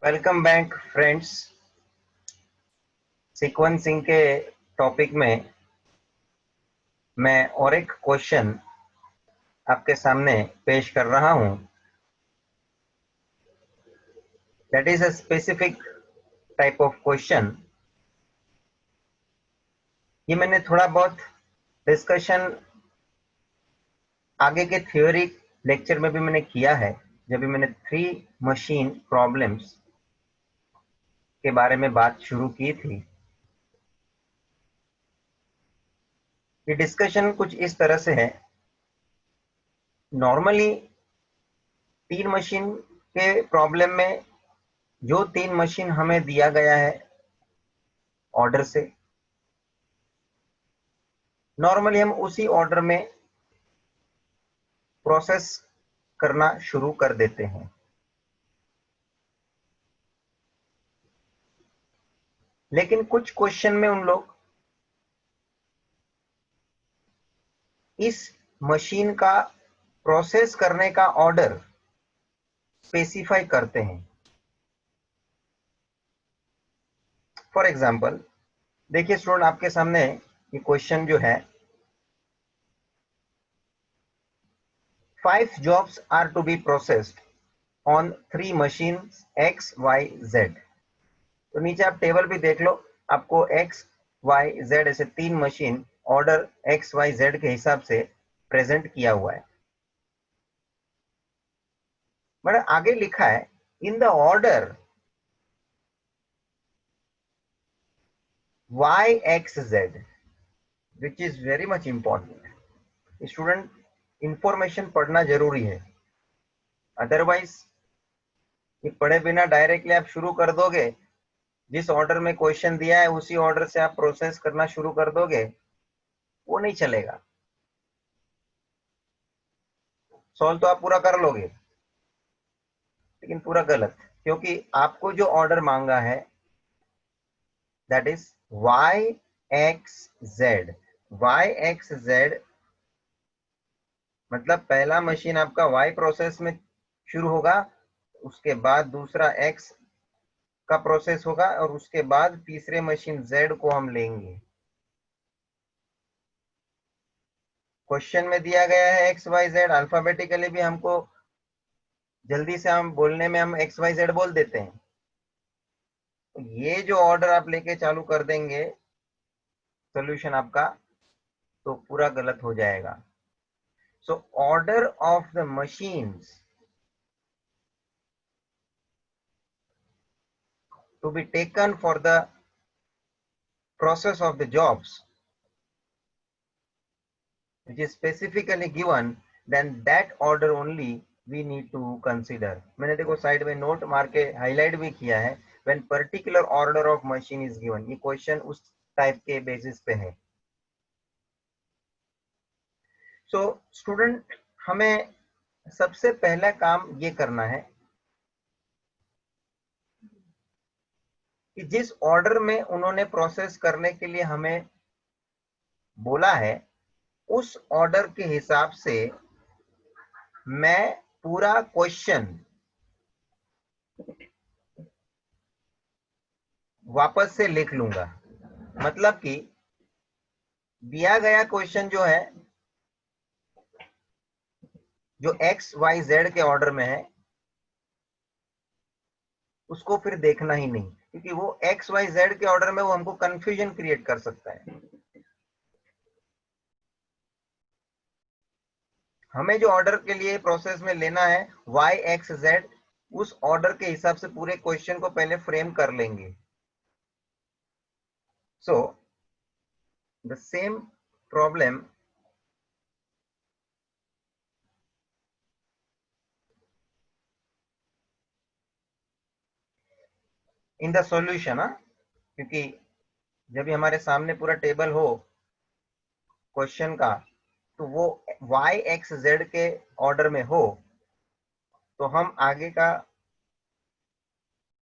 Welcome back friends. Sequencing के topic में मैं और एक क्वेश्चन आपके सामने पेश कर रहा हूं। That is a specific type of question. ये मैंने थोड़ा बहुत डिस्कशन आगे के थ्योरी लेक्चर में भी मैंने किया है, जब भी मैंने 3 मशीन प्रॉब्लम्स के बारे में बात शुरू की थी। ये डिस्कशन कुछ इस तरह से है। नॉर्मली 3 मशीन के प्रॉब्लम में जो 3 मशीन हमें दिया गया है ऑर्डर से, नॉर्मली हम उसी ऑर्डर में प्रोसेस करना शुरू कर देते हैं। लेकिन कुछ क्वेश्चन में उन लोग इस मशीन का प्रोसेस करने का ऑर्डर स्पेसिफाई करते हैं। फॉर एग्जांपल देखिए स्टूडेंट, आपके सामने ये क्वेश्चन जो है, 5 jobs are to be processed on 3 machines X, Y, Z। तो नीचे आप टेबल भी देख लो, आपको X, Y, Z ऐसे 3 machine order X, Y, Z के हिसाब से प्रेजेंट किया हुआ है। बट आगे लिखा है in the order Y, X, Z, which is very much important. Student, information पढ़ना जरूरी है, अदरवाइज ये पढ़े बिना डायरेक्टली आप शुरू कर दोगे, जिस ऑर्डर में क्वेश्चन दिया है उसी ऑर्डर से आप प्रोसेस करना शुरू कर दोगे, वो नहीं चलेगा। सॉल्व तो आप पूरा कर लोगे, लेकिन पूरा गलत, क्योंकि आपको जो ऑर्डर मांगा है that is y x z। y x z मतलब पहला मशीन आपका y प्रोसेस में शुरू होगा, उसके बाद दूसरा x का प्रोसेस होगा, और उसके बाद तीसरे मशीन z को हम लेंगे। क्वेश्चन में दिया गया है एक्स वाई जेड, अल्फाबेटिकली भी हमको जल्दी से हम बोलने में हम एक्स वाई जेड बोल देते हैं। तो ये जो ऑर्डर आप लेके चालू कर देंगे सोल्यूशन आपका, तो पूरा गलत हो जाएगा। So order of the machines to be taken for the process of the jobs which is specifically given, then that order only we need to consider। मैंने देखो साइड में नोट मार के हाईलाइट भी किया है, when particular order of machine is given। ये question उस टाइप के बेसिस पे है। सो स्टूडेंट, हमें सबसे पहला काम ये करना है कि जिस ऑर्डर में उन्होंने प्रोसेस करने के लिए हमें बोला है, उस ऑर्डर के हिसाब से मैं पूरा क्वेश्चन वापस से लिख लूंगा। मतलब कि दिया गया क्वेश्चन जो है, जो एक्स वाई जेड के ऑर्डर में है, उसको फिर देखना ही नहीं, क्योंकि वो एक्स वाई जेड के ऑर्डर में वो हमको कंफ्यूजन क्रिएट कर सकता है। हमें जो ऑर्डर के लिए प्रोसेस में लेना है वाई एक्स जेड, उस ऑर्डर के हिसाब से पूरे क्वेश्चन को पहले फ्रेम कर लेंगे। So the same problem in the solution, क्योंकि जब भी हमारे सामने पूरा टेबल हो क्वेश्चन का, तो वो y x z के ऑर्डर में हो, तो हम आगे का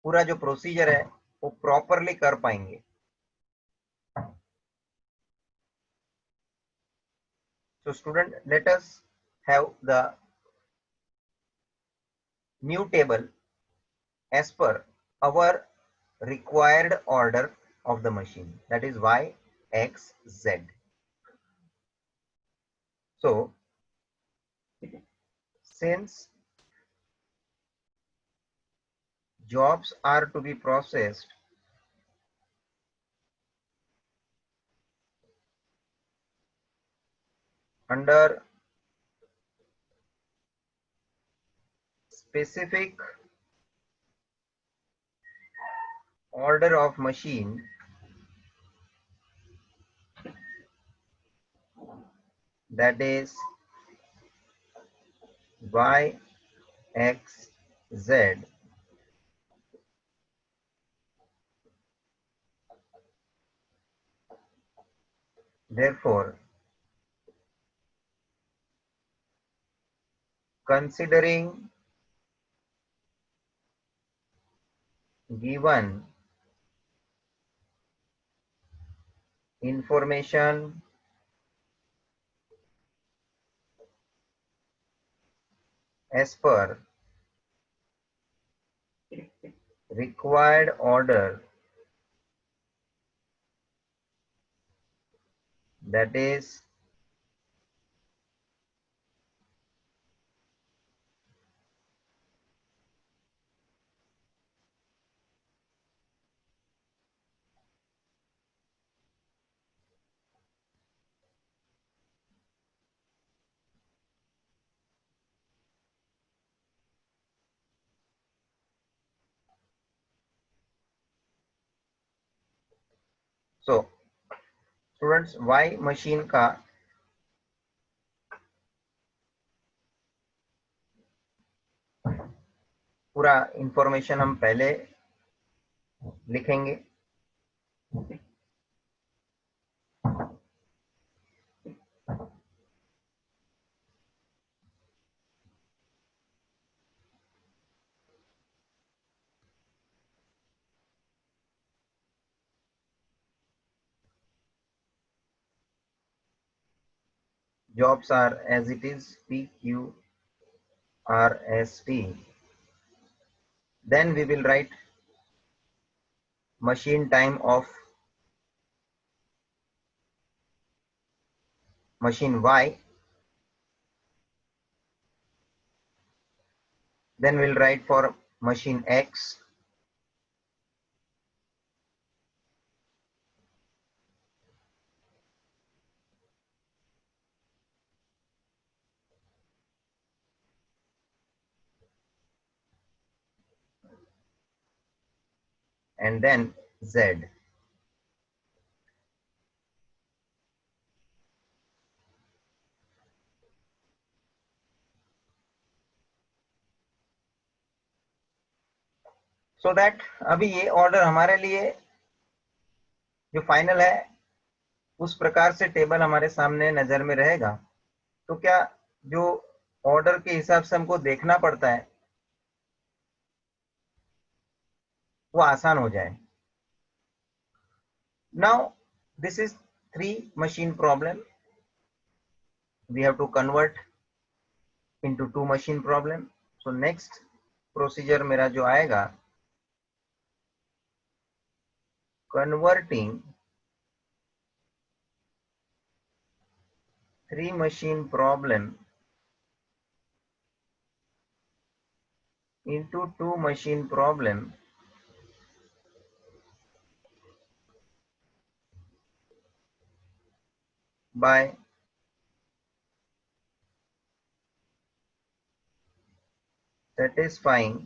पूरा जो प्रोसीजर है वो प्रॉपरली कर पाएंगे। So student, let us have the new table as per our required order of the machine, that is Y, X, Z. So since jobs are to be processed under specific order of machine, that is Y, X, Z, therefore considering given information as per required order, that is so students Y machine का पूरा information हम पहले लिखेंगे। Jobs are as it is PQRST. Then we will write machine time of machine Y. Then we'll write for machine X. And then Z. So that अभी ये order हमारे लिए जो फाइनल है उस प्रकार से टेबल हमारे सामने नजर में रहेगा। तो क्या जो ऑर्डर के हिसाब से हमको देखना पड़ता है वो आसान हो जाए। Now this is 3 machine problem. We have to convert into 2 machine problem. So next procedure मेरा जो आएगा converting 3 machine problem into 2 machine problem by satisfying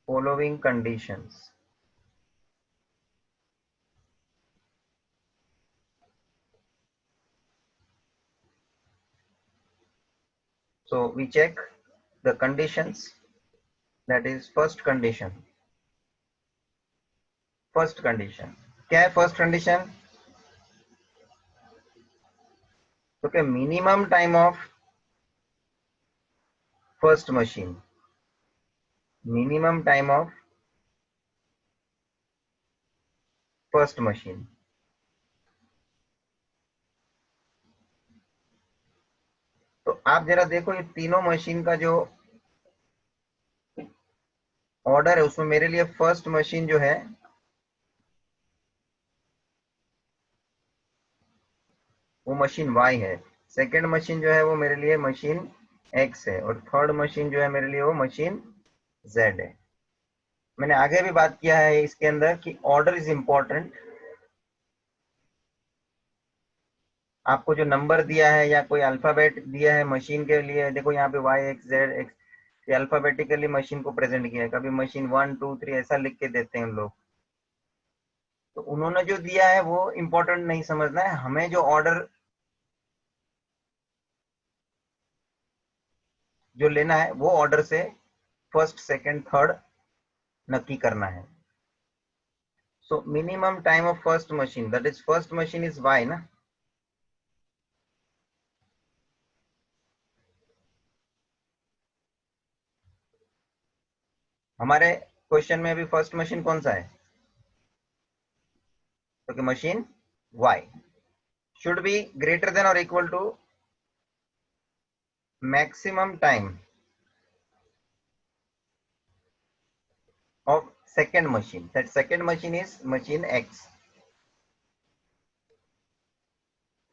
following conditions. So we check the conditions, that is first condition. First condition क्या है? First condition तो क्या minimum time of first machine, minimum time of first machine. तो आप जरा देखो ये तीनों मशीन का जो ऑर्डर है उसमें मेरे लिए फर्स्ट मशीन जो है वो मशीन Y है, सेकंड मशीन जो है वो मेरे लिए मशीन X है, और थर्ड मशीन जो है मेरे लिए वो मशीन Z है। मैंने आगे भी बात किया है इसके अंदर कि ऑर्डर इज इंपॉर्टेंट। आपको जो नंबर दिया है या कोई अल्फाबेट दिया है मशीन के लिए, देखो यहाँ पे Y X Z X, ये अल्फाबेटिकली मशीन को प्रेजेंट किया है। कभी मशीन 1 2 3 ऐसा लिख के देते हैं हम लोग, तो उन्होंने जो दिया है वो इंपॉर्टेंट नहीं समझना है, हमें जो ऑर्डर जो लेना है वो ऑर्डर से फर्स्ट सेकंड थर्ड नक्की करना है। So minimum time of first machine, that is first machine is Y ना। हमारे क्वेश्चन में अभी फर्स्ट मशीन कौन सा है, तो कि machine Y should be greater than or equal to maximum time of second machine, that second machine is machine X,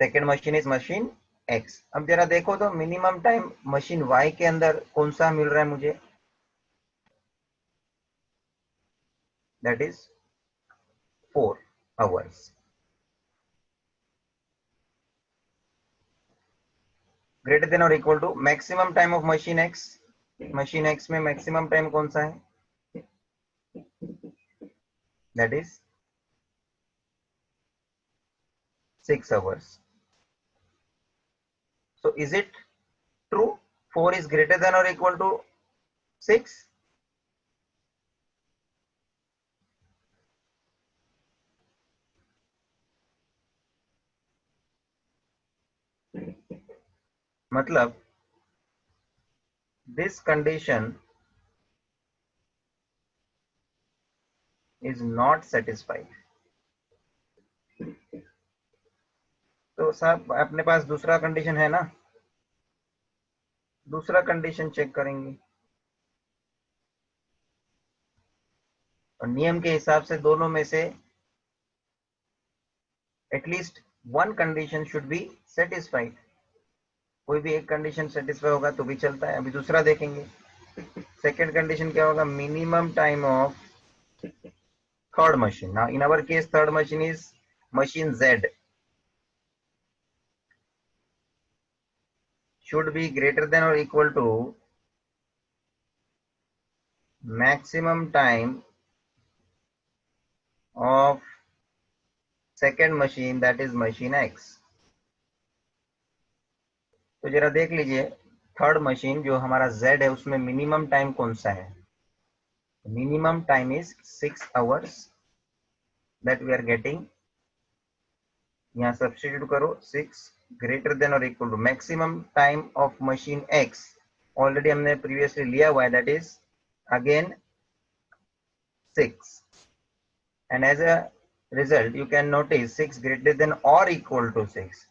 second machine is machine X। अब जरा देखो तो मिनिमम टाइम मशीन Y के अंदर कौन सा मिल रहा है मुझे, that is 4 hours। Greater than और equal to maximum time of machine X, machine X में मैक्सिमम टाइम कौन सा है, that is 6 hours। so is it true 4 is greater than or equal to 6? मतलब this condition is not satisfied। तो साहब अपने पास दूसरा कंडीशन है ना, दूसरा कंडीशन चेक करेंगे, और नियम के हिसाब से दोनों में से at least one condition should be satisfied. कोई भी एक कंडीशन सेटिस्फाई होगा तो भी चलता है। अभी दूसरा देखेंगे, सेकेंड कंडीशन क्या होगा, minimum time of third machine. Now in our case third machine is machine Z should be greater than or equal to maximum time of second machine, that is machine X। तो जरा देख लीजिए third machine जो हमारा Z है उसमें minimum time कौन सा है, minimum time is 6 hours that we are getting। यहाँ सब्स्टिट्यूट करो 6 ग्रेटर देन और equal to maximum time of machine X, already हमने प्रीवियसली लिया हुआ है, that is again 6, and as a result you can notice 6 greater than or equal to 6,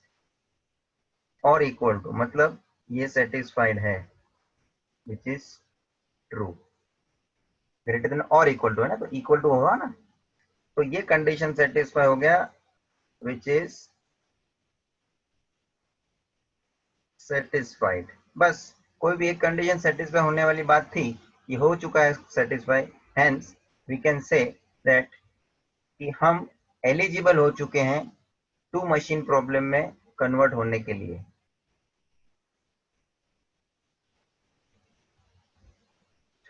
और equal to मतलब ये सेटिस्फाइड है, which is true. Greater than और equal to है ना, तो इक्वल टू होगा ना, तो ये कंडीशन सेटिस्फाई हो गया, विच इज सेटिस्फाइड। बस कोई भी एक कंडीशन सेटिस्फाई होने वाली बात थी, ये हो चुका है satisfy, hence we can say that कि हम एलिजिबल हो चुके हैं टू मशीन प्रॉब्लम में कन्वर्ट होने के लिए।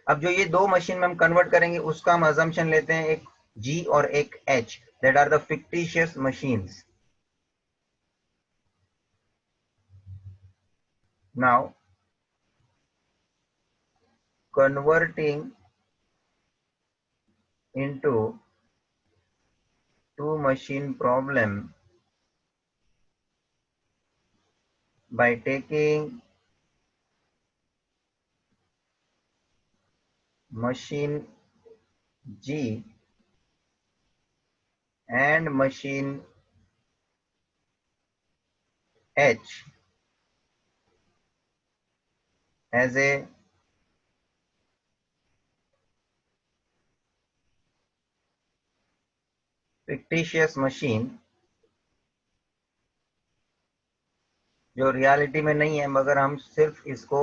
अब जो ये दो मशीन में हम कन्वर्ट करेंगे उसका हम अजम्पशन लेते हैं, एक G और एक H, that are the fictitious machines. Now converting into two machine problem by taking machine G and machine H as a fictitious machine जो रियलिटी में नहीं है, मगर हम सिर्फ इसको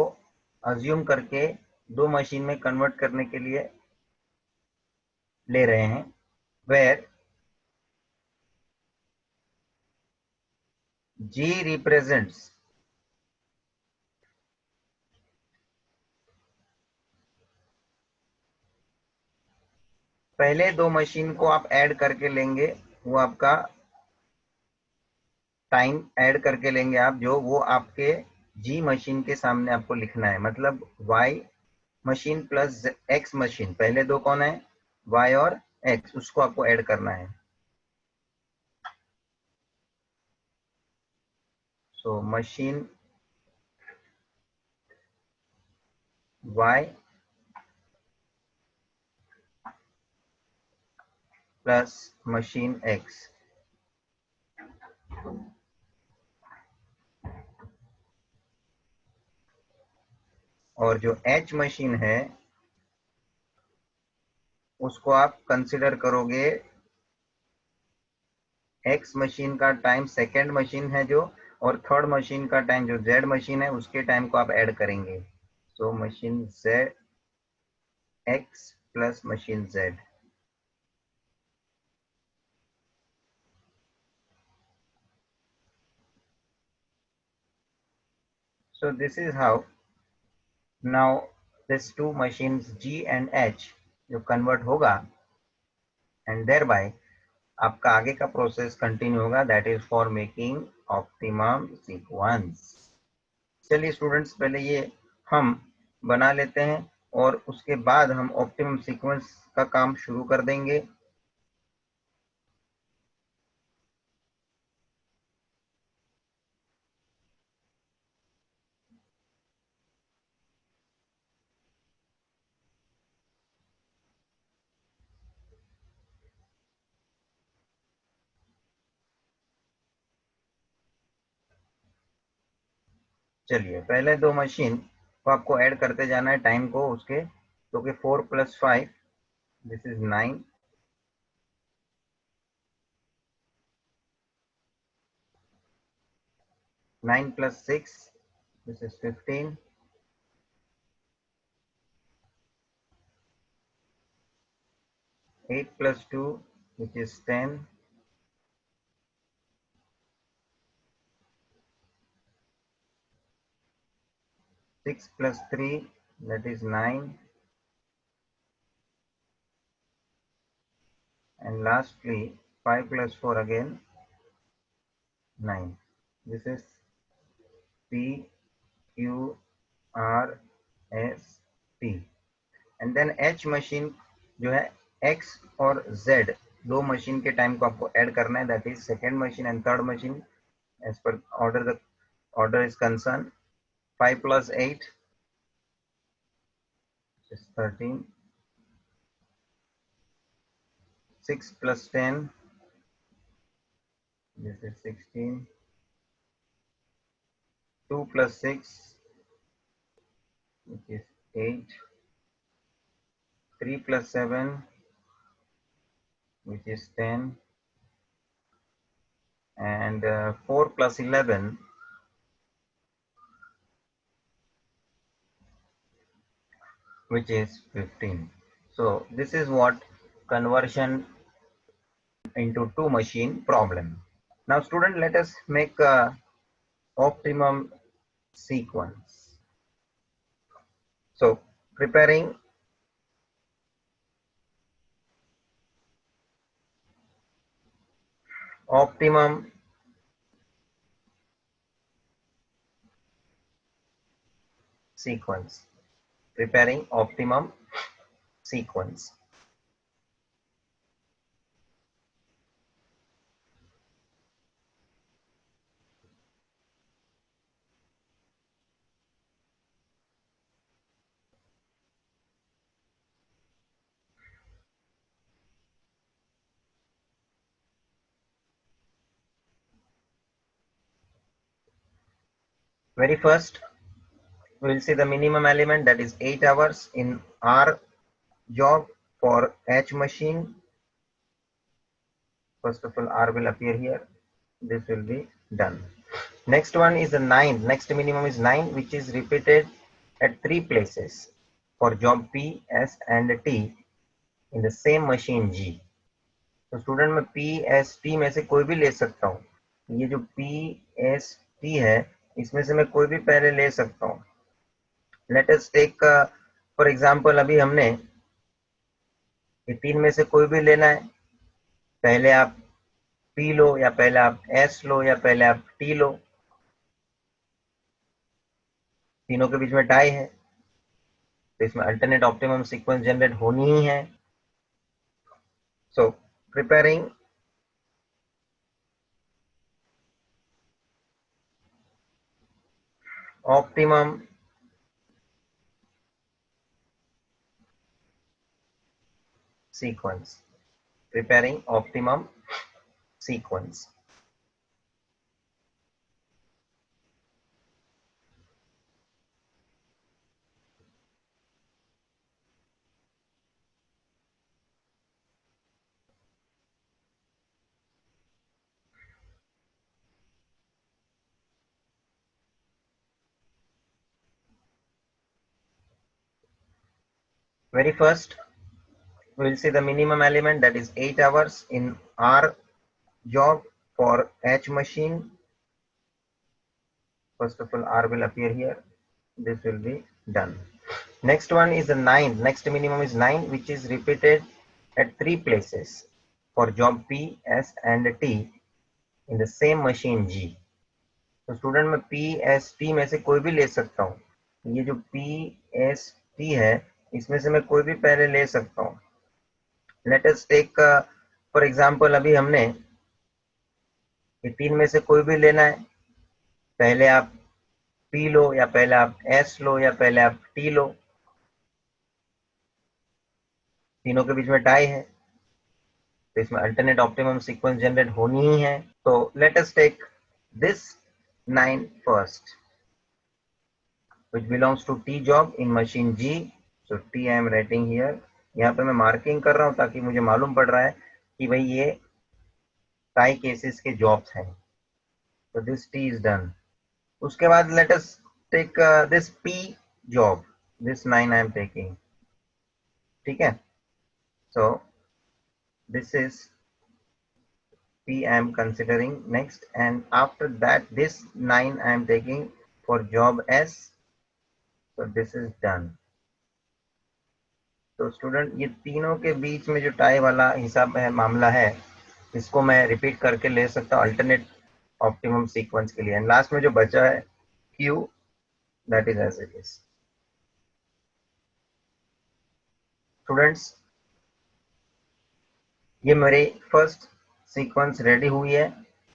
अज्यूम करके दो मशीन में कन्वर्ट करने के लिए ले रहे हैं, वेयर G represents पहले दो मशीन को आप ऐड करके लेंगे, वो आपका टाइम ऐड करके लेंगे आप, जो वो आपके जी मशीन के सामने आपको लिखना है। मतलब Y machine plus X machine, पहले दो कौन है, वाई और एक्स, उसको आपको ऐड करना है। So machine Y plus machine X, और जो एच मशीन है उसको आप कंसिडर करोगे एक्स मशीन का टाइम सेकेंड मशीन है जो, और थर्ड मशीन का टाइम जो जेड मशीन है उसके टाइम को आप ऐड करेंगे। So machine Z X plus machine Z. So this is how now this two machines G and H जो कन्वर्ट होगा, एंड देयर बाय आपका आगे का प्रोसेस कंटिन्यू होगा, that is for making optimum sequence. चलिए students, पहले ये हम बना लेते हैं और उसके बाद हम ऑप्टिमम सीक्वेंस का काम शुरू कर देंगे। चलिए पहले दो मशीन को आपको ऐड करते जाना है टाइम को उसके, तो कि 4 + 5 this is 9, 9 + 6 this is 15, 8 + 2 which is 10, 6 + 3 that is 9, and lastly 5 + 4 again 9. This is P Q R S T, and then H machine जो है X और Z दो मशीन के टाइम को आपको ऐड करना है, that is second machine and third machine as per order, the order is concern. 5 + 8 is 13, 6 + 10 this is 16, 2 + 6 which is 8, 3 + 7 which is 10, and 4 + 11 which is 15. So this is what conversion into two machine problem. Now student, let us make a optimum sequence. So preparing optimum sequence, preparing optimum sequence. Very first we will see the minimum element, that is 8 hours in our job for H machine, First of all, R will appear here. This will be done. Next one is the 9. Next minimum is 9, which is repeated at 3 places for job P, S and T in the same machine G. तो student मैं P, S, T में से कोई भी ले सकता हूँ। ये जो P, S, T है, इसमें से मैं कोई भी पहले ले सकता हूँ। Let us take for example, अभी हमने ये 3 में से कोई भी लेना है। पहले आप P लो या पहले आप S लो या पहले आप T लो, तीनों के बीच में टाई है तो इसमें अल्टरनेट ऑप्टिमम सीक्वेंस जनरेट होनी ही है। So preparing optimum sequence, preparing optimum sequence. Very first, we will see the minimum element, that is 8 hours in R job for H machine. First of all, R will appear here. This will be done. Next one is the 9. Next minimum is 9, which is repeated at 3 places for job P, S and T in the same machine G. तो student मैं P, S, T में से कोई भी ले सकता हूँ। ये जो P, S, T है, इसमें से मैं कोई भी पहले ले सकता हूँ। Let us take for example, अभी हमने ये 3 में से कोई भी लेना है। पहले आप P लो या पहले आप S लो या पहले आप T लो, तीनों के बीच में टाई है तो इसमें अल्टरनेट ऑप्टिमम सीक्वेंस जनरेट होनी ही है। तो let us take this 9 first, which belongs to T job in machine G. So T I am writing here. यहाँ पे मैं मार्किंग कर रहा हूँ ताकि मुझे मालूम पड़ रहा है कि भाई ये टाई केसेस के जॉब्स हैं। तो दिस T is done. उसके बाद let us take this P job. This 9 I am taking. ठीक है? So this is P I am considering next, and after that this 9 I am taking for job S. So this is done. तो student ये तीनों के बीच में जो tie वाला हिसाब है, मामला है, इसको मैं रिपीट करके ले सकता हूँ अल्टरनेट ऑप्टिमम सीक्वेंस के लिए। एंड लास्ट में जो बचा है Q, that is as it is. Students, ये मेरी फर्स्ट सीक्वेंस रेडी हुई है,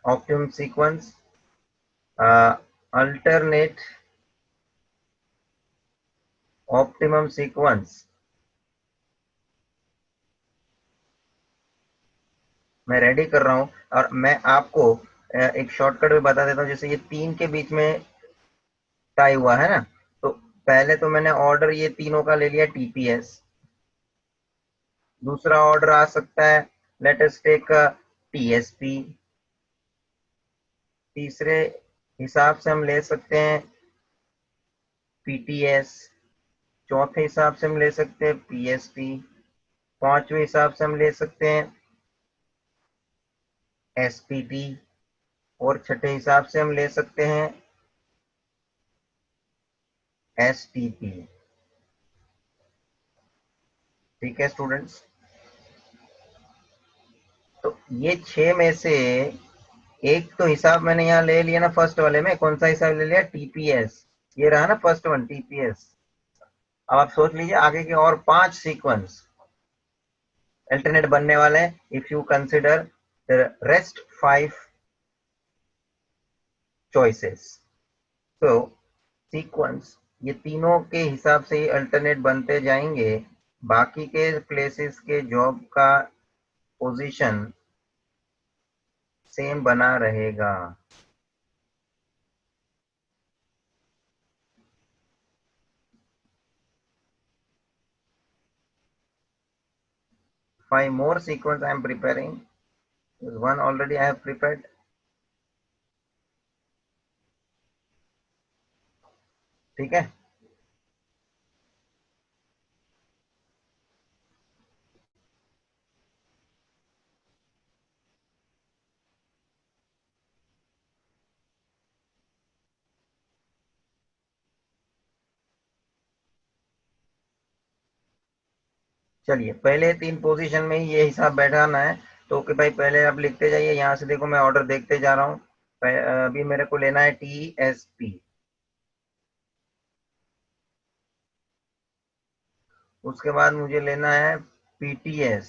optimum sequence, alternate optimum sequence मैं रेडी कर रहा हूं। और मैं आपको एक शॉर्टकट भी बता देता हूं। जैसे ये 3 के बीच में टाई हुआ है ना, तो पहले तो मैंने ऑर्डर ये तीनों का ले लिया TPS। दूसरा ऑर्डर आ सकता है, लेट अस टेक TSP। तीसरे हिसाब से हम ले सकते हैं PTS। चौथे हिसाब से हम ले सकते हैं PST। पांचवें हिसाब से हम ले सकते हैं SPT। और छठे हिसाब से हम ले सकते हैं STP। ठीक है स्टूडेंट्स, तो ये 6 में से एक तो हिसाब मैंने यहाँ ले लिया ना, फर्स्ट वाले में कौन सा हिसाब ले लिया, TPS। ये रहा ना फर्स्ट वन, TPS। अब आप सोच लीजिए आगे के और 5 सीक्वेंस अल्टरनेट बनने वाले हैं, if you consider the rest 5 choices. तो सीक्वेंस ये तीनों के हिसाब से ही अल्टरनेट बनते जाएंगे, बाकी के प्लेसेस के जॉब का पोजीशन सेम बना रहेगा। Five more sequence I am preparing one already I have prepared. ठीक है, चलिए पहले 3 पोजीशन में ही ये हिसाब बैठाना है। तो कि भाई पहले आप लिखते जाइए, यहाँ से देखो मैं ऑर्डर देखते जा रहा हूँ। अभी मेरे को लेना है TSP, उसके बाद मुझे लेना है PTS,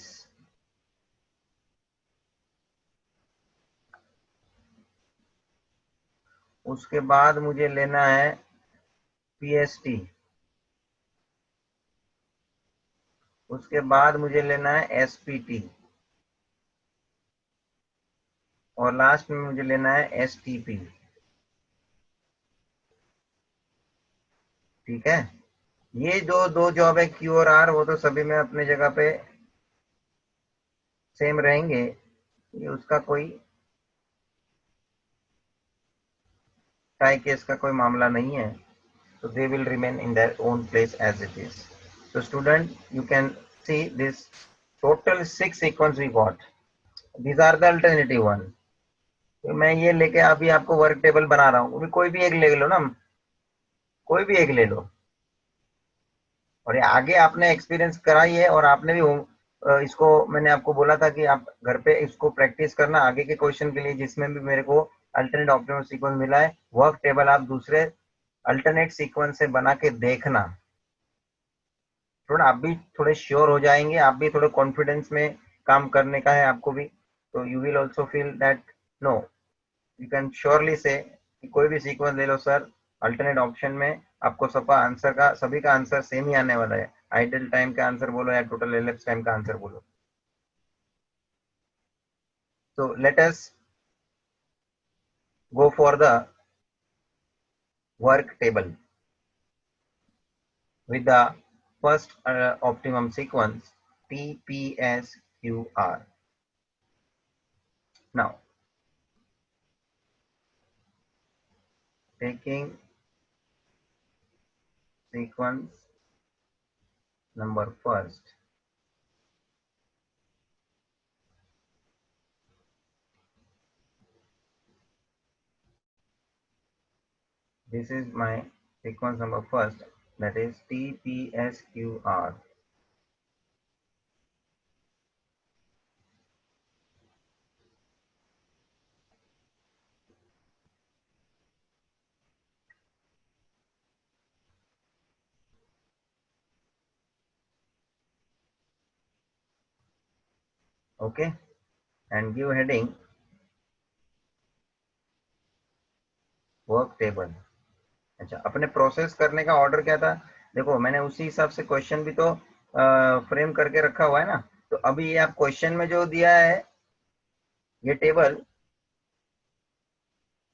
उसके बाद मुझे लेना है PST, उसके बाद मुझे लेना है SPT, और लास्ट में मुझे लेना है STP। ठीक है, ये जो दो जॉब है Q और R, वो तो सभी में अपने जगह पे सेम रहेंगे, ये उसका कोई टाई केस का कोई मामला नहीं है। So they will remain in their own place as it is. So student, you can see this total 6 sequence we got. These are the alternative one. तो मैं ये लेके अभी आपको वर्क टेबल बना रहा हूँ, कोई भी एक ले लो ना, कोई भी एक ले लो। और ये आगे आपने एक्सपीरियंस कराई है, और आपने भी इसको मैंने आपको बोला था कि आप घर पे इसको प्रैक्टिस करना आगे के क्वेश्चन के लिए, जिसमें भी मेरे को अल्टरनेट ऑप्टिमल सीक्वेंस मिला है, वर्क टेबल आप दूसरे अल्टरनेट सीक्वेंस से बना के देखना। थोड़ा आप भी थोड़े श्योर हो जाएंगे, आप भी थोड़े कॉन्फिडेंस में काम करने का है आपको भी। तो you will also feel that no, you can surely say कि कोई भी सीक्वेंस ले लो सर, अल्टरनेट ऑप्शन में आपको सबका आंसर का सभी का आंसर सेम ही आने वाला है। आइडल टाइम का आंसर बोलो या टोटल एलिप्स टाइम का आंसर बोलो। तो let us go for the work table with the first optimum sequence TPSQR. Now, taking sequence number first, this is my sequence number first, that is TPSQR. Okay, and give heading work table. अच्छा, अपने process करने का order क्या था, देखो मैंने उसी हिसाब से क्वेश्चन भी तो फ्रेम करके रखा हुआ है ना। तो अभी ये आप क्वेश्चन में जो दिया है ये टेबल,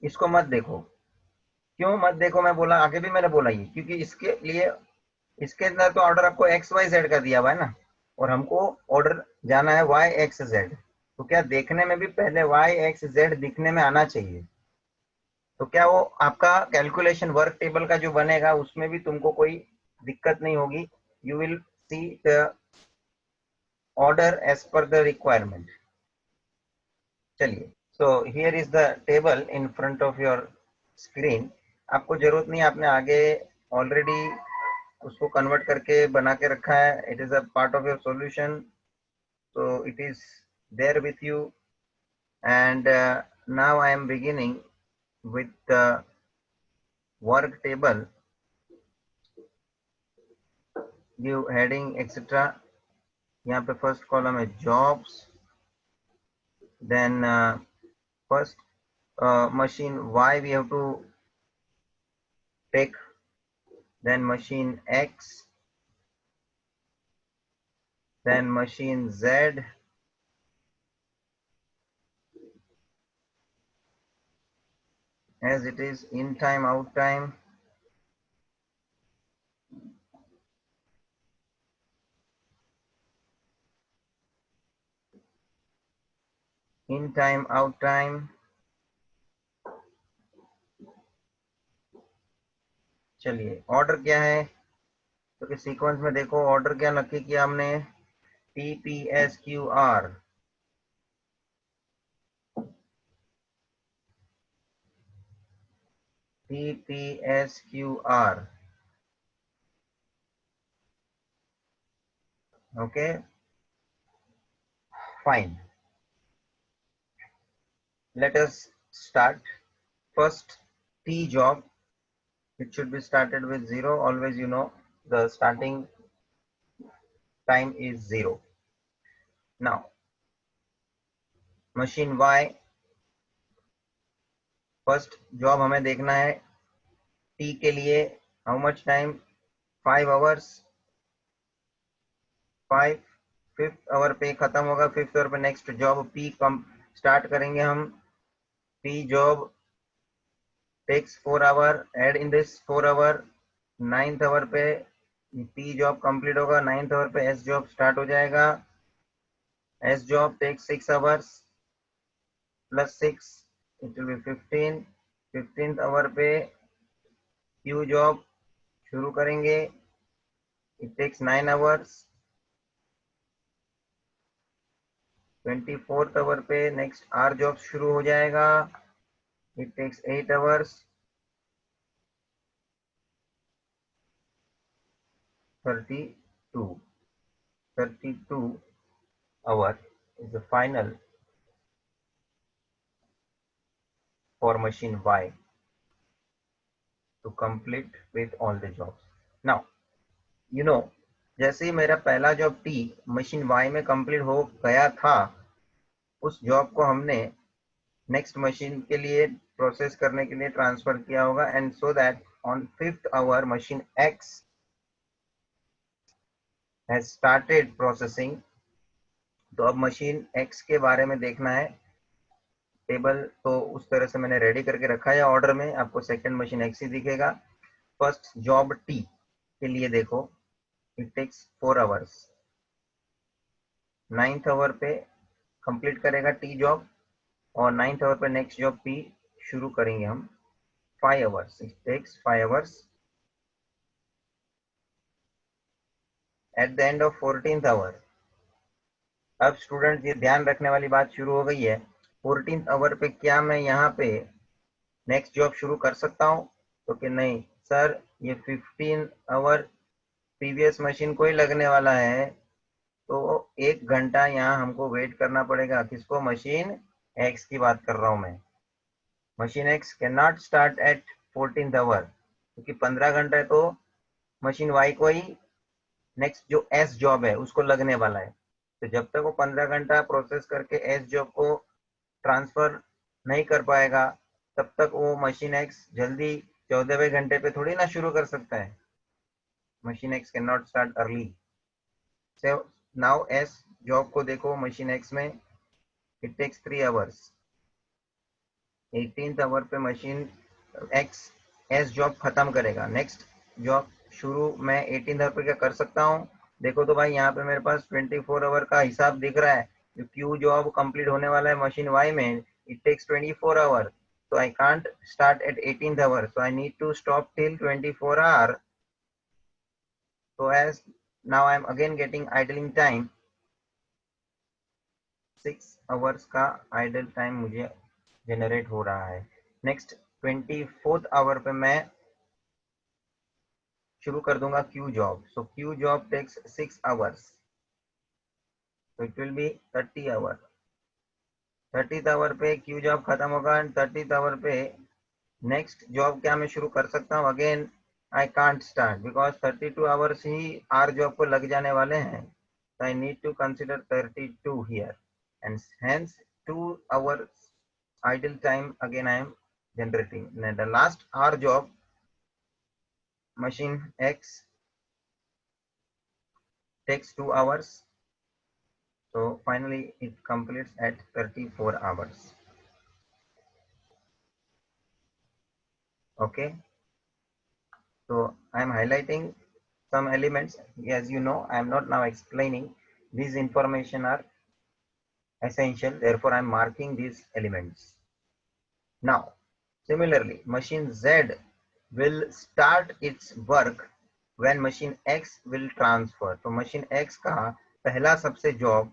इसको मत देखो। क्यों मत देखो, मैं बोला आगे भी मैंने बोला ये, क्योंकि इसके लिए इसके अंदर तो ऑर्डर आपको एक्स वाई जेड का दिया हुआ है ना, और हमको ऑर्डर जाना है वाई एक्स जेड। तो क्या देखने में भी पहले वाई एक्स जेड दिखने में आना चाहिए। तो क्या वो आपका कैलकुलेशन वर्क टेबल का जो बनेगा उसमें भी तुमको कोई दिक्कत नहीं होगी। You will see the order as per the requirement. चलिए, so here is the table in front of your screen. आपको जरूरत नहीं, आपने आगे ऑलरेडी उसको कन्वर्ट करके बना के रखा है, it is a part of your solution, so it is there with you. And now I am beginning with the work table, give heading etc. यहाँ पे फर्स्ट कॉलम है jobs, then first machine Y we have to take, then machine X, then machine Z, as it is in time out time, in time out time, चलिए order क्या है, तो इस sequence में देखो ऑर्डर क्या नक्की किया हमने, TPSQR, TPSQR, okay, fine. Let us start. First T job, it should be started with 0. Always, you know, the starting time is 0. Now machine Y, first job हमें देखना है T के लिए, how much time, 5 hours, 5, fifth our पे खत्म होगा, fifth our पे next job P कम start करेंगे हम, P job takes 4 hour, add in this 4 hour, 9th hour पे P job कंप्लीट होगा, 9th आवर पे S job स्टार्ट हो जाएगा, S job takes 6 hours plus 6, it will be 15, 15th our पे Q job शुरू करेंगे, it takes 9 hours, 24th our पे next R job शुरू हो जाएगा, it takes 8 hours, 32 hour is the final for machine Y to complete with all the jobs. Now you know, जैसे ही मेरा पहला जॉब T मशीन Y में complete हो गया था, उस जॉब को हमने नेक्स्ट मशीन के लिए प्रोसेस करने के लिए ट्रांसफर किया होगा, and so that on fifth hour machine X has started processing. तो अब मशीन X के बारे में देखना है, टेबल तो उस तरह से मैंने रेडी करके रखा है ऑर्डर में, आपको सेकंड मशीन X ही दिखेगा। फर्स्ट जॉब T के लिए देखो, it takes 4 hours, 9th hour पे कंप्लीट करेगा T जॉब, और 9th आवर पे नेक्स्ट जॉब P शुरू करेंगे हम, 5 hours, it takes 5 hours. At the end of 14th hour, अब स्टूडेंट ये ध्यान रखने वाली बात शुरू हो गई है, 14th आवर पे क्या मैं यहाँ पे नेक्स्ट जॉब शुरू कर सकता हूँ? तो कि नहीं सर, ये 15 आवर प्रीवियस मशीन को ही लगने वाला है, तो 1 घंटा यहाँ हमको वेट करना पड़ेगा। किसको? मशीन एक्स की बात कर रहा हूँ मैं। Machine X can not start at 14th hour, क्योंकि 15 घंटा तो मशीन वाई को ही नेक्स्ट जो एस जॉब है उसको लगने वाला है। तो जब तक वो 15 घंटा प्रोसेस करके एस जॉब को ट्रांसफर नहीं कर पाएगा, तब तक वो मशीन एक्स जल्दी 14वें घंटे पे थोड़ी ना शुरू कर सकता है। Machine X can not start early. So now S job को देखो, मशीन एक्स में it takes 3 hours, 18th hour पे मशीन एक्स एस जॉब खत्म करेगा, नेक्स्ट जॉब शुरू मैं 18th आवर पे क्या कर सकता हूँ? देखो तो भाई, यहाँ पे मेरे पास 24 आवर का हिसाब दिख रहा है, जो क्यू जॉब कंप्लीट होने वाला है मशीन वाई में, it takes 24 hour, so I can't start at 18th hour, so I need to stop till 24 hour. So as now I am again getting idling time, 6 hours का idle time मुझे generate हो रहा है। Next 24th our पे मैं शुरू कर दूंगा Q job, so Q job takes 6 hours, so it will be 30 hour. 30th hour पे क्यू जॉब खत्म होगा, एंड 30th आवर पे नेक्स्ट जॉब क्या मैं शुरू कर सकता हूँ? Again I can't start, because 32 hours ही आर जॉब को लग जाने वाले हैं, so I need to consider 32 here, and hence 2 hours idle time again I am generating. Then the last R job, machine X, takes 2 hours, so finally it completes at 34 hours. Okay, so I am highlighting some elements. As you know, I am not now explaining, these information are essential, therefore I am marking these elements. Now similarly machine Z will start its work when machine X will transfer. तो machine X का पहला सबसे job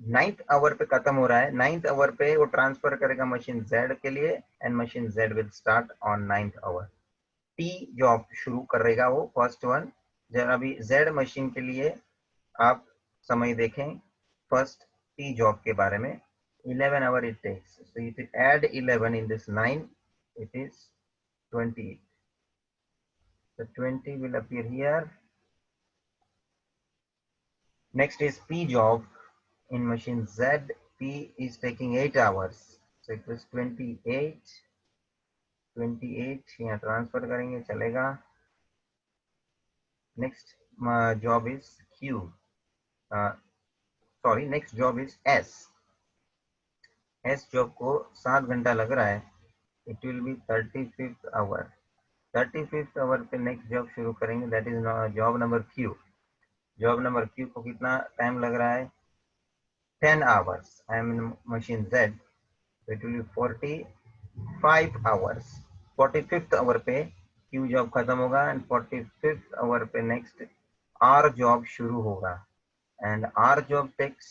9th hour पे खत्म हो रहा है, 9th hour पे वो ट्रांसफर करेगा मशीन Z के लिए and machine Z will start on 9th hour. T job शुरू करेगा वो फर्स्ट वन. जरा अभी Z मशीन के लिए आप समय देखें फर्स्ट T जॉब के बारे में. 11 hour it takes, so if you add 11 in this 9 it is 20. So 20 will appear here. Next is P job in machine Z. P is taking 8 hours, so it was 28. 28 यहाँ transfer करेंगे चलेगा. Next job is Q. Next job is S. S job को 7 घंटा लग रहा है. It will be 35th hour. 35th hour पे next job शुरू करेंगे, that is job number Q. Job number Q को कितना टाइम लग रहा है? 10 hours. I am in machine Z, it will be 45 hours. 45th hour पे Q जॉब खत्म होगा एंड 45th आवर पे नेक्स्ट R जॉब शुरू होगा and R job takes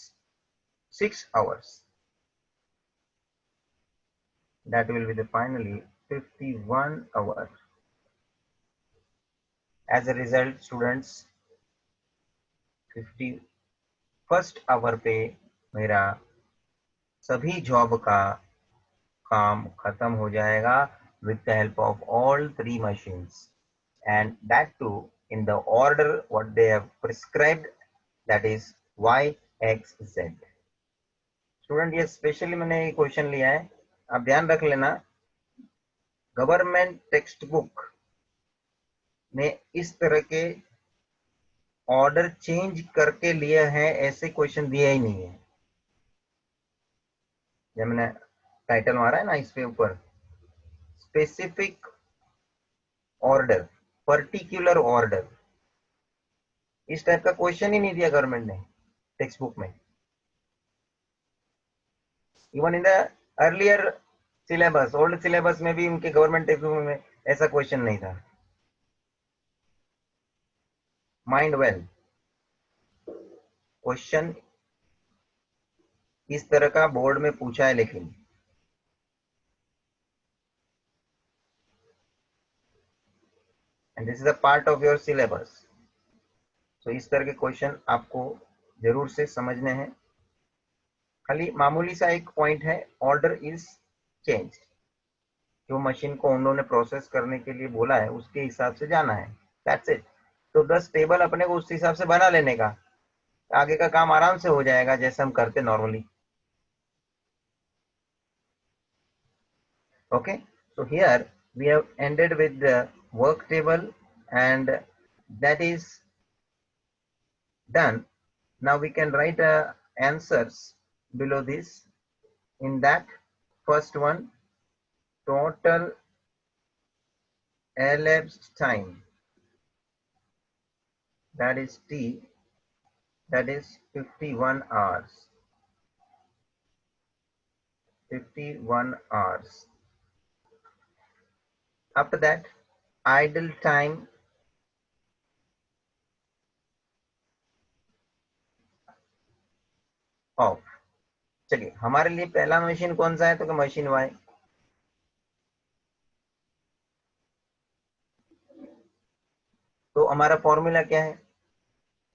6 hours. That will be the finally 51 hours. As a result students 51st hour पे मेरा सभी job का काम खत्म हो जाएगा with the help of all 3 machines and that too in the order what they have prescribed, that is Y X Z. Student ये specially मैंने ये क्वेश्चन लिया है, आप ध्यान रख लेना. गवर्नमेंट टेक्स्ट बुक में इस तरह के ऑर्डर चेंज करके लिए हैं ऐसे क्वेश्चन दिए ही नहीं है. जब मैंने टाइटल मारा है ना इस पे ऊपर स्पेसिफिक ऑर्डर, पर्टिकुलर ऑर्डर, इस टाइप का क्वेश्चन ही नहीं दिया गवर्नमेंट ने टेक्स्ट बुक में. Even in the earlier syllabus, old syllabus में भी उनके गवर्नमेंट टेक्स्ट बुक में ऐसा क्वेश्चन नहीं था. माइंड वेल, क्वेश्चन इस तरह का बोर्ड में पूछा है लेकिन and this is a part of your syllabus. तो इस तरह के क्वेश्चन आपको जरूर से समझने हैं. खाली मामूली सा एक पॉइंट है, ऑर्डर इज चेंज. जो मशीन को उन्होंने प्रोसेस करने के लिए बोला है उसके हिसाब से जाना है, दैट्स इट. तो 10 टेबल अपने को उस हिसाब से बना लेने का, आगे का काम आराम से हो जाएगा जैसे हम करते normally. Okay, so here we have ended with the work table and that is done. Now we can write answers below this. In that first one, total elapsed time, that is T, that is 51 hours. 51 hours. After that, idle time of. चलिए हमारे लिए पहला machine कौन सा है? तो machine Y. तो हमारा फॉर्मूला क्या है?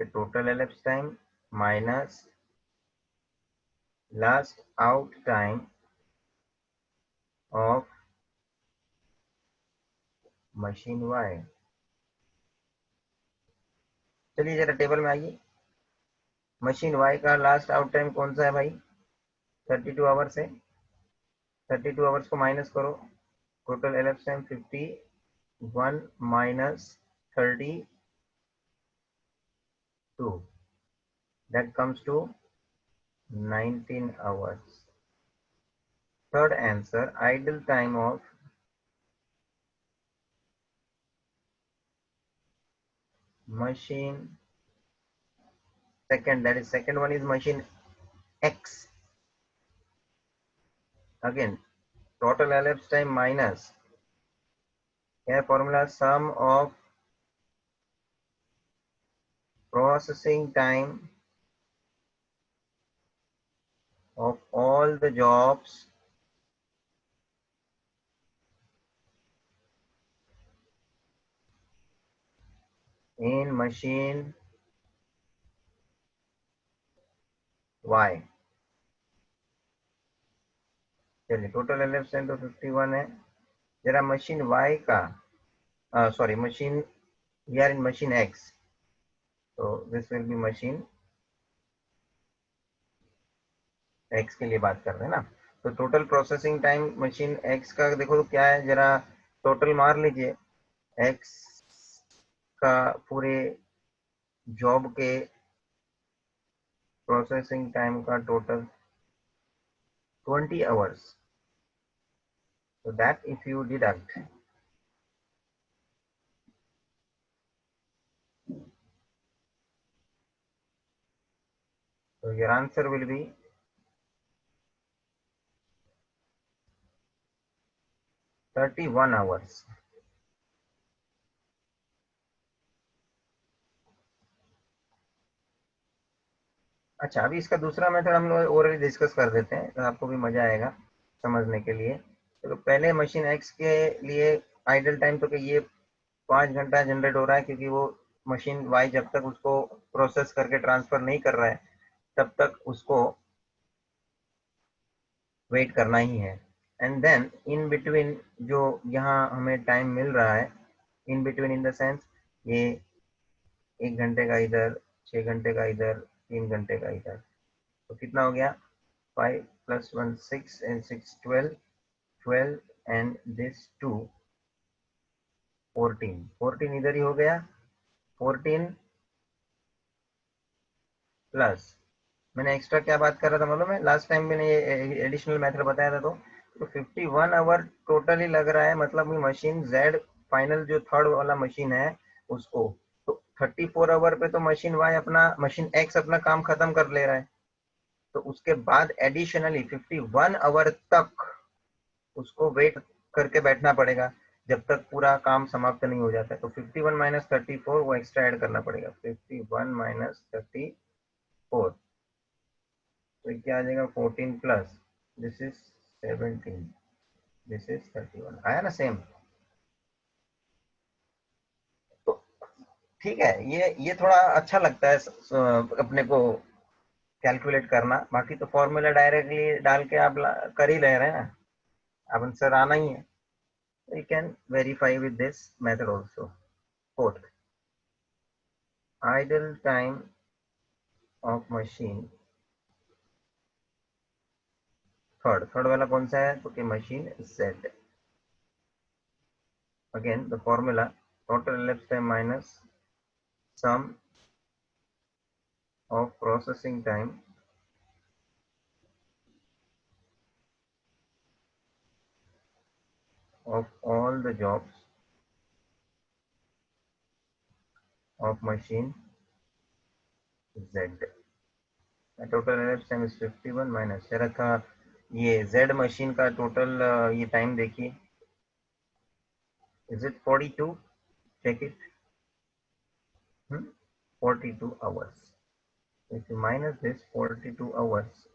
Total elapsed time minus last out time of machine Y. चलिए जरा टेबल में आइए. मशीन Y का लास्ट आउट टाइम कौन सा है भाई? 32 आवर्स है. 32 आवर्स को माइनस करो, total elapsed time 51 minus 32, that comes to 19 hours. Third answer, idle time of machine second, that is second one is machine X. Again total elapsed time minus क्या है formula, sum of processing time of all the jobs in machine Y। चलिए total elapsed time तो 51 है, जरा machine Y का, sorry machine, we are in machine X, तो this will be machine X के लिए बात कर रहे हैं ना। तो total processing time machine X का देखो तो क्या है, जरा टोटल मार लीजिए X का पूरे जॉब के प्रोसेसिंग टाइम का total 20 hours, so that if you deduct, so your answer will be 31 hours. अच्छा, अभी इसका दूसरा मेथड हम लोग और डिस्कस कर देते हैं, तो आपको भी मजा आएगा समझने के लिए। तो पहले मशीन एक्स के लिए आइडल टाइम तो कि ये 5 घंटा जनरेट हो रहा है, क्योंकि वो मशीन वाई जब तक उसको प्रोसेस करके ट्रांसफर नहीं कर रहा है तब तक उसको वेट करना ही है। एंड देन इन बिटवीन जो यहाँ हमें टाइम मिल रहा है, in between in the sense ये 1 घंटे का इधर, 6 घंटे का इधर, 3 घंटे का इधर, तो कितना हो गया, 5 + 1 6 and 6 12, 12 and this 2 14, 14 इधर ही हो गया, 14 प्लस, मैंने एक्स्ट्रा क्या बात कर रहा था मालूम है, लास्ट टाइम मैंने ये एडिशनल मेथड बताया था, तो 51 आवर टोटली लग रहा है, मतलब मशीन जेड फाइनल जो थर्ड वाला मशीन है उसको, तो 34 आवर पे तो मशीन वाई अपना, मशीन एक्स अपना काम खत्म कर ले रहा है, तो उसके बाद एडिशनली 51 आवर तक उसको वेट करके बैठना पड़ेगा जब तक पूरा काम समाप्त नहीं हो जाता है। तो 51 माइनस 34 वो एक्स्ट्रा ऐड करना पड़ेगा, 51 माइनस 34, तो क्या आ जाएगा, 14 plus this is 17, this is 31, आया ना सेम। तो ठीक है, ये थोड़ा अच्छा लगता है अपने को कैलकुलेट करना, बाकी तो फॉर्मूला डायरेक्टली डाल के आप कर ही ले रहे हैं ना, अब आंसर आना ही है। You can verify with this method also. Fourth, idle time of machine, third वाला कौन सा है, तो कि machine Z। Again the formula, total elapsed time minus sum of processing time of all the jobs of machine Z। Total elapsed time is 51 minus, जरा था ये Z machine का टोटल ये टाइम देखिए, is it 42, check it, 42 hours, if you minus this 42 hours,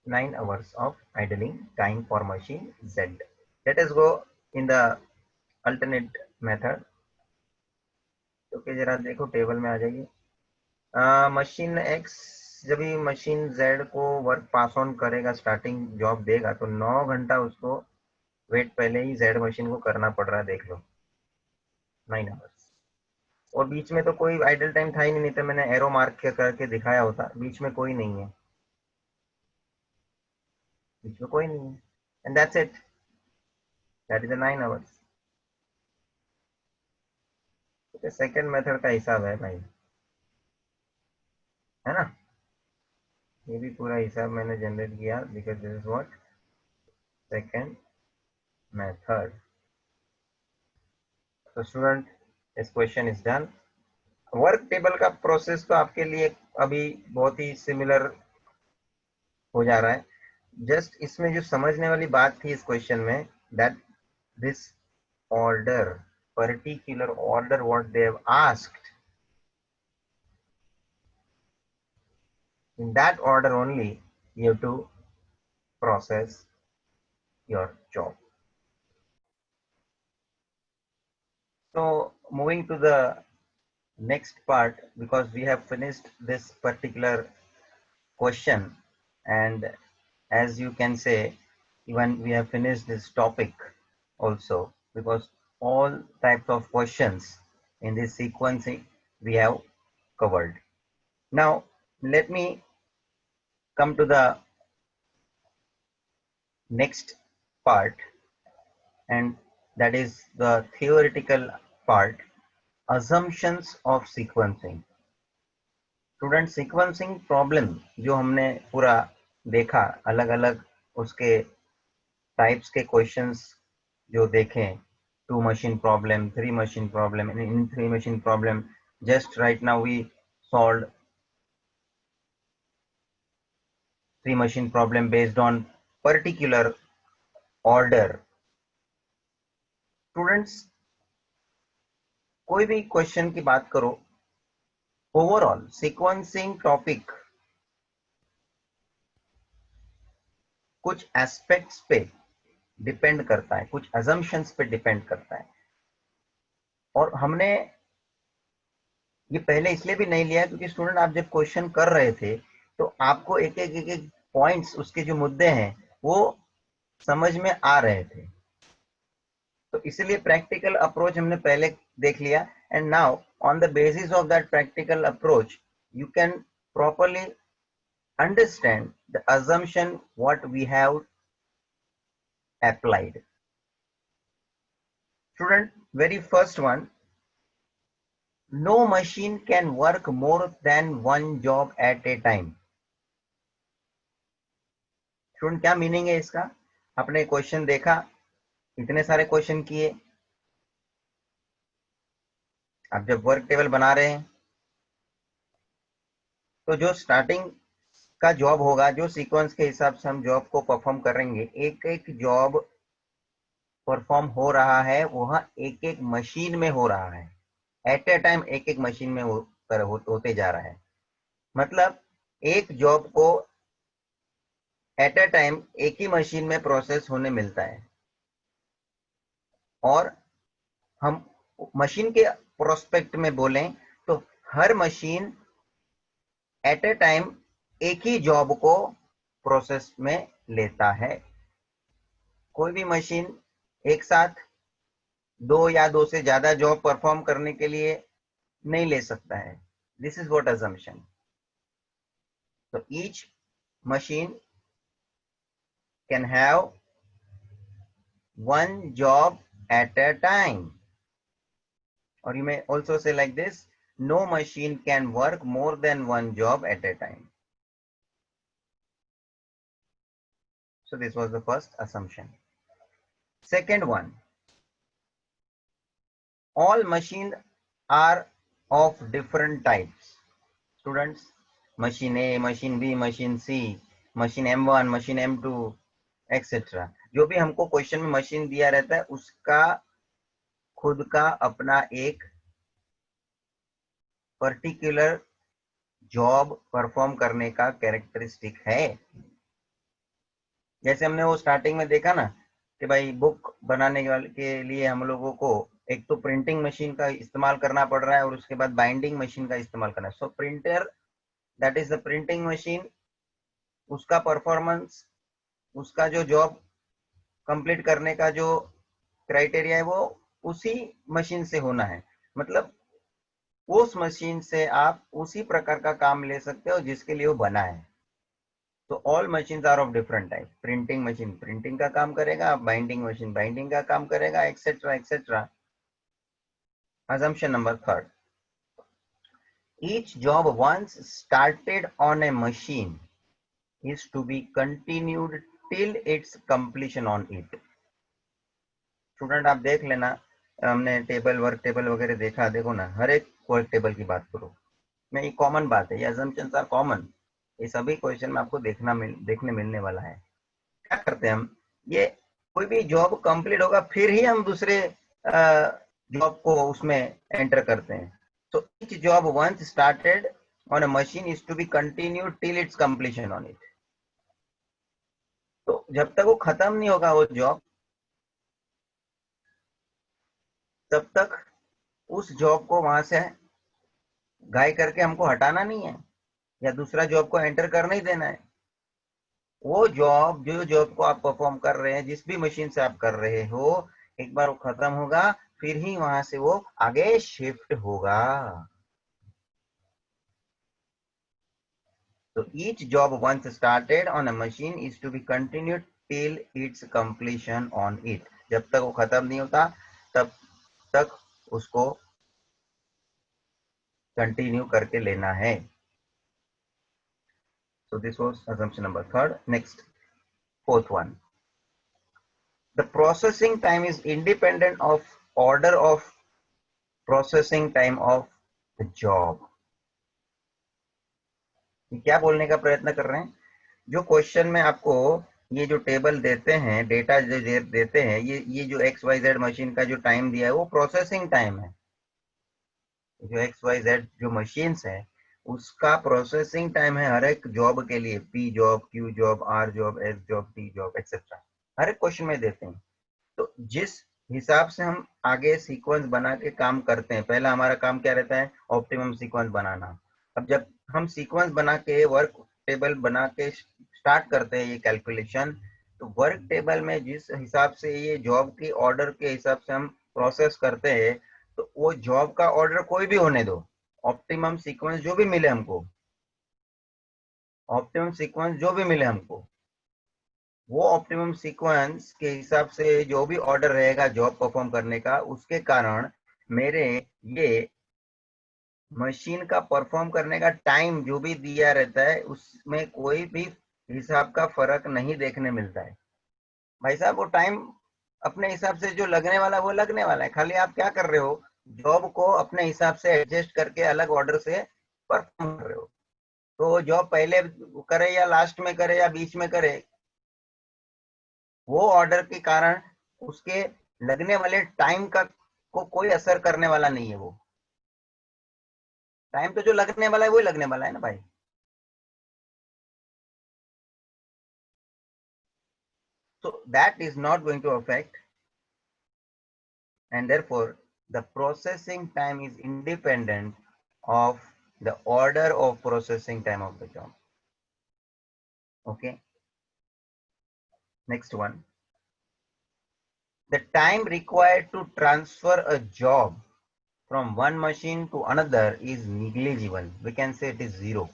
9 hours of idling time for machine Z। Let us go in the alternate method। तो कि जरा देखो टेबल में आ जाइए, मशीन X जब भी मशीन Z को वर्क पास ऑन करेगा, स्टार्टिंग जॉब देगा, तो 9 घंटा उसको वेट पहले ही Z मशीन को करना पड़ रहा है, देख लो 9 आवर्स। और बीच में तो कोई आइडल टाइम था ही नहीं, तो मैंने एरो मार्क करके दिखाया होता, बीच में कोई नहीं है, बीच में कोई नहीं है, and that's it, that is the 9 hours. Second method का हिसाब है भाई, है ना, ये भी पूरा हिसाब मैंने जनरेट किया, because this is what second method. So student, this question is done। Work table का प्रोसेस तो आपके लिए अभी बहुत ही सिमिलर हो जा रहा है। जस्ट इसमें जो समझने वाली बात थी इस क्वेश्चन में, that this order, particular order what they have asked, in that order only you have to process your job. So moving to the next part, because we have finished this particular question, and as you can say, even we have finished this topic also, because all types of questions in this sequencing we have covered. Now let me come to the next part, and that is the theoretical part, assumptions of sequencing. Student sequencing problem जो हमने पूरा देखा, अलग अलग उसके types के questions जो देखें, 2 machine problem, 3 machine problem, and in 3 machine problem just right now we solved 3 machine problem based on particular order. Students कोई भी क्वेश्चन की बात करो, ओवरऑल सीक्वेंसिंग टॉपिक कुछ एस्पेक्ट्स पे डिपेंड करता है, कुछ अजम्पशंस पे डिपेंड करता है, और हमने ये पहले इसलिए भी नहीं लिया क्योंकि स्टूडेंट आप जब क्वेश्चन कर रहे थे तो आपको एक एक पॉइंट्स, उसके जो मुद्दे हैं वो समझ में आ रहे थे, तो इसलिए प्रैक्टिकल अप्रोच हमने पहले देख लिया, and now on the basis of that practical approach you can properly understand the assumption what we have applied. Student, very first one, no machine can work more than one job at a time. Student क्या meaning है इसका? आपने question देखा, इतने सारे question किए, आप जब वर्क टेबल बना रहे हैं तो जो स्टार्टिंग का जॉब होगा, जो सीक्वेंस के हिसाब से हम जॉब को परफॉर्म करेंगे, एक एक जॉब परफॉर्म हो रहा है वह एक एक मशीन में हो रहा है, एट ए टाइम एक एक मशीन में होते जा रहा है। मतलब एक जॉब को एट ए टाइम एक ही मशीन में प्रोसेस होने मिलता है, और हम मशीन के प्रोस्पेक्ट में बोलें तो हर मशीन एट ए टाइम एक ही जॉब को प्रोसेस में लेता है। कोई भी मशीन एक साथ 2 या 2 से ज्यादा जॉब परफॉर्म करने के लिए नहीं ले सकता है। This is what assumption. So each machine can have one job at a time, or you may also say like this, no machine can work more than one job at a time. So this was the first assumption. Second one, all machines are of different types. Students, machine A, machine B, machine C, machine M1, machine M2, etc. जो भी हमको question में machine दिया रहता है उसका खुद का अपना एक पर्टिकुलर जॉब परफॉर्म करने का कैरेक्टरिस्टिक है। जैसे हमने वो स्टार्टिंग में देखा ना कि भाई बुक बनाने के लिए हम लोगों को एक तो प्रिंटिंग मशीन का इस्तेमाल करना पड़ रहा है और उसके बाद बाइंडिंग मशीन का इस्तेमाल करना है। सो printer, that is the printing machine, उसका परफॉर्मेंस, उसका जो जॉब कंप्लीट करने का जो क्राइटेरिया है वो उसी मशीन से होना है। मतलब उस मशीन से आप उसी प्रकार का काम ले सकते हो जिसके लिए वो बना है। तो all machines are of different type. Printing machine printing का काम करेगा, बाइंडिंग मशीन बाइंडिंग का काम करेगा, etcetera etcetera. assumption number third, each job once started on a machine is to be continued till its completion on it. Student आप देख लेना, हमने टेबल वर्क टेबल वगैरह देखा, देखो ना हर एक वर्क टेबल की बात करो, मैं ये कॉमन बात है, ये अजम्पशंस आर कॉमन, ये सभी क्वेश्चन में आपको देखने मिलने वाला है। क्या करते हैं हम, ये कोई भी जॉब कंप्लीट होगा फिर ही हम दूसरे जॉब को उसमें एंटर करते हैं। तो each job once started on a machine is to be continued till its completion on it. तो जब तक वो खत्म नहीं होगा वो जॉब, तब तक उस जॉब को वहां से गाय करके हमको हटाना नहीं है, या दूसरा जॉब को एंटर करने ही देना है। वो जॉब, जो जॉब को आप परफॉर्म कर रहे हैं, जिस भी मशीन से आप कर रहे हो, एक बार वो खत्म होगा फिर ही वहां से वो आगे शिफ्ट होगा। तो each job once started on a machine is to be continued till its completion on it. जब तक वो खत्म नहीं होता तब तक उसको कंटिन्यू करके लेना है। So this was assumption number third. Next, fourth one. The processing time is independent of order of processing time of the job. क्या बोलने का प्रयत्न कर रहे हैं, जो क्वेश्चन में आपको ये जो टेबल देते हैं, डेटा जो देते हैं, ये जो एक्स वाई जेड मशीन का जो टाइम दिया है वो प्रोसेसिंग टाइम है। जो एक्स वाई जेड जो मशीन्स है उसका प्रोसेसिंग टाइम है हर एक जॉब के लिए, P job, Q job, R job, S job, T job etcetera, हर एक क्वेश्चन में देते हैं। तो जिस हिसाब से हम आगे सीक्वेंस बना के काम करते हैं, पहला हमारा काम क्या रहता है, ऑप्टिमम सीक्वेंस बनाना। अब जब हम सीक्वेंस बना के वर्क टेबल बना के स्टार्ट करते हैं ये कैलकुलेशन, तो वर्क टेबल में जिस हिसाब से ये जॉब की ऑर्डर के हिसाब से हम प्रोसेस करते हैं, तो वो जॉब का ऑर्डर कोई भी होने दो, ऑप्टिमम सीक्वेंस जो भी मिले हमको, ऑप्टिमम सीक्वेंस जो भी मिले हमको, वो ऑप्टिमम सीक्वेंस के हिसाब से जो भी ऑर्डर रहेगा जॉब परफॉर्म करने का, उसके कारण मेरे ये मशीन का परफॉर्म करने का टाइम जो भी दिया रहता है उसमें कोई भी हिसाब का फर्क नहीं देखने मिलता है। भाई साहब वो टाइम अपने हिसाब से जो लगने वाला वो लगने वाला है, खाली आप क्या कर रहे हो, जॉब को अपने हिसाब से एडजस्ट करके अलग ऑर्डर से परफॉर्म कर रहे हो। तो जॉब पहले करे या लास्ट में करे या बीच में करे, वो ऑर्डर के कारण उसके लगने वाले टाइम का को कोई असर करने वाला नहीं है। वो टाइम तो जो लगने वाला है वही लगने वाला है ना भाई। So that is not going to affect, and therefore the processing time is independent of the order of processing time of the job. Okay, next one. The time required to transfer a job from one machine to another is negligible. We can say it is zero.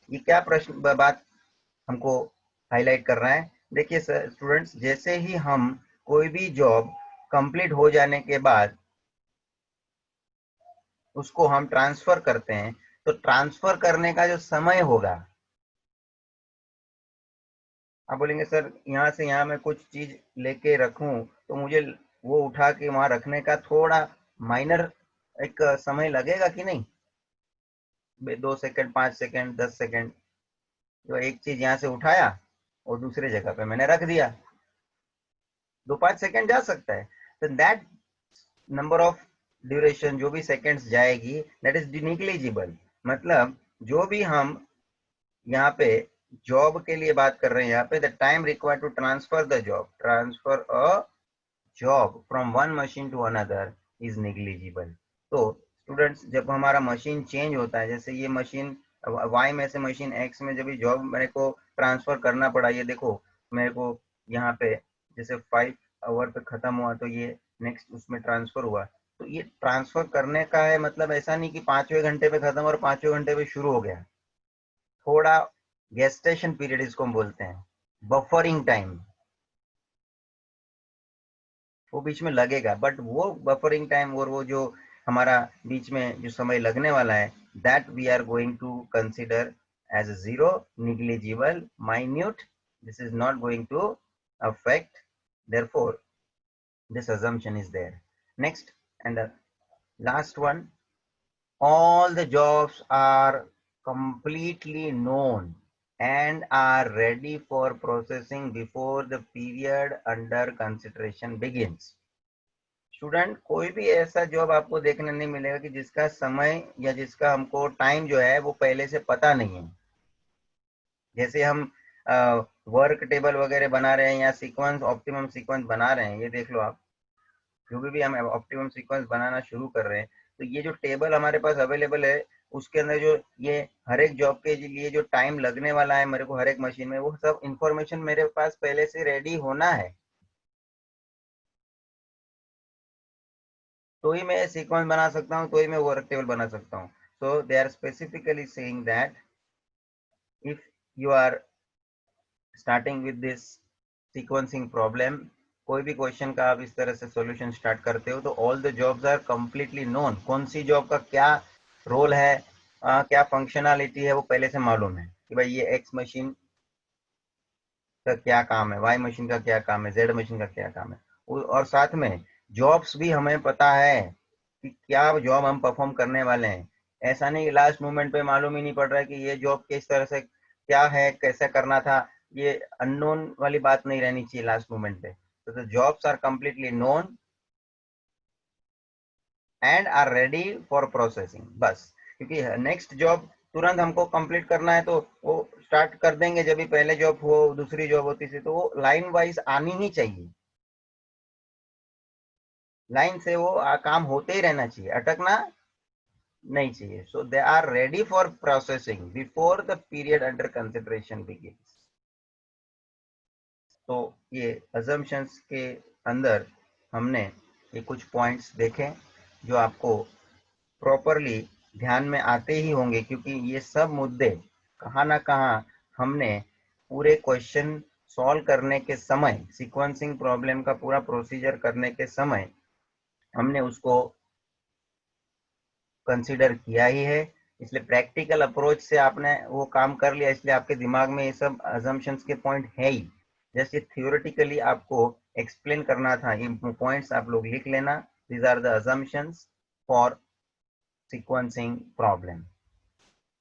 ये क्या प्रश्न बात हमको highlight कर रहा है, देखिए sir students, जैसे ही हम कोई भी जॉब कंप्लीट हो जाने के बाद उसको हम ट्रांसफर करते हैं, तो ट्रांसफर करने का जो समय होगा, आप बोलेंगे सर यहाँ से यहाँ मैं कुछ चीज लेके रखूं तो मुझे वो उठा के वहां रखने का थोड़ा माइनर एक समय लगेगा कि नहीं, 2 सेकंड, 5 सेकंड, 10 सेकंड, तो एक चीज यहाँ से उठाया और दूसरे जगह पे मैंने रख दिया, 2-5 सेकंड जा सकता है। तो दैट नंबर ऑफ ड्यूरेशन, जो भी सेकंड्स जाएगी, दैट इज निग्लिजिबल। मतलब जो भी हम यहाँ पे जॉब के लिए बात कर रहे हैं, यहाँ पे the time required to transfer a job from one machine to another is negligible. तो स्टूडेंट्स, जब हमारा मशीन चेंज होता है, जैसे ये मशीन वाई में से मशीन एक्स में जब जॉब मेरे को ट्रांसफर करना पड़ा, ये देखो मेरे को यहाँ पे जैसे 5 आवर पे खत्म हुआ तो ये नेक्स्ट उसमें ट्रांसफर हुआ, तो ये ट्रांसफर करने का है, मतलब ऐसा नहीं कि 5वें घंटे पे खत्म और 5वें घंटे पे शुरू हो गया, थोड़ा गेस्टेशन पीरियड इसको हम बोलते हैं, बफरिंग टाइम, वो बीच में लगेगा, बट वो बफरिंग टाइम और वो जो हमारा बीच में जो समय लगने वाला है, that we are going to consider as zero, negligible, minute, this is not going to affect, therefore this assumption is there. Next and the last one, all the jobs are completely known and are ready for processing before the period under consideration begins. Student, कोई भी ऐसा job आपको देखने नहीं मिलेगा कि जिसका समय या जिसका हमको टाइम जो है वो पहले से पता नहीं है। जैसे हम वर्क टेबल वगैरह बना रहे हैं या सीक्वेंस, ऑप्टिमम सीक्वेंस बना रहे हैं, ये देख लो आप, जो भी हम ऑप्टिमम सीक्वेंस बनाना शुरू कर रहे हैं, तो ये जो टेबल हमारे पास अवेलेबल है, उसके अंदर जो ये हर एक जॉब के लिए जो टाइम लगने वाला है मेरे को हर एक मशीन में, वो सब इंफॉर्मेशन मेरे पास पहले से रेडी होना है, तो ही मैं सीक्वेंस बना सकता हूँ, तो ही मैं वर्क टेबल बना सकता हूँ. So they are specifically saying that if you are starting with this sequencing problem, कोई भी क्वेश्चन का आप इस तरह से सॉल्यूशन स्टार्ट करते हो, तो all the jobs are completely known. कौन सी जॉब का क्या रोल है, क्या फंक्शनैलिटी है, वो पहले से मालूम है कि भाई ये एक्स मशीन का क्या काम है, वाई मशीन का क्या काम है, जेड मशीन का क्या काम है. और साथ में जॉब्स भी हमें पता है कि क्या जॉब हम परफॉर्म करने वाले हैं. ऐसा नहीं लास्ट मोमेंट पे मालूम ही नहीं पड़ रहा है कि ये जॉब किस तरह से क्या है, कैसे करना था, ये अननोन वाली बात नहीं रहनी चाहिए लास्ट मोमेंट पे. तो the jobs are completely known and are ready for processing. बस क्योंकि नेक्स्ट जॉब तुरंत हमको कंप्लीट करना है, तो वो स्टार्ट कर देंगे. जब भी पहले जॉब हो, दूसरी जॉब हो, तीसरी, तो वो लाइन वाइज आनी ही चाहिए, लाइन से वो काम होते ही रहना चाहिए, अटकना नहीं चाहिए. So they are ready for processing before the period under consideration begins. तो ये अजम्पशंस के अंदर हमने ये कुछ पॉइंट्स देखे जो आपको प्रॉपरली ध्यान में आते ही होंगे, क्योंकि ये सब मुद्दे कहाँ ना कहाँ हमने पूरे क्वेश्चन सॉल्व करने के समय, सीक्वेंसिंग प्रॉब्लम का पूरा प्रोसीजर करने के समय हमने उसको कंसीडर किया ही है. इसलिए प्रैक्टिकल अप्रोच से आपने वो काम कर लिया, इसलिए आपके दिमाग में ये सब अजम्पशंस के पॉइंट है ही. जैसे थियोरेटिकली आपको एक्सप्लेन करना था, ये पॉइंट्स आप लोग लिख लेना. These are the assumptions for sequencing problem,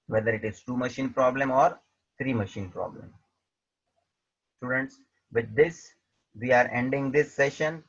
whether it is two machine problem or three machine problem. Students, with this we are ending this session.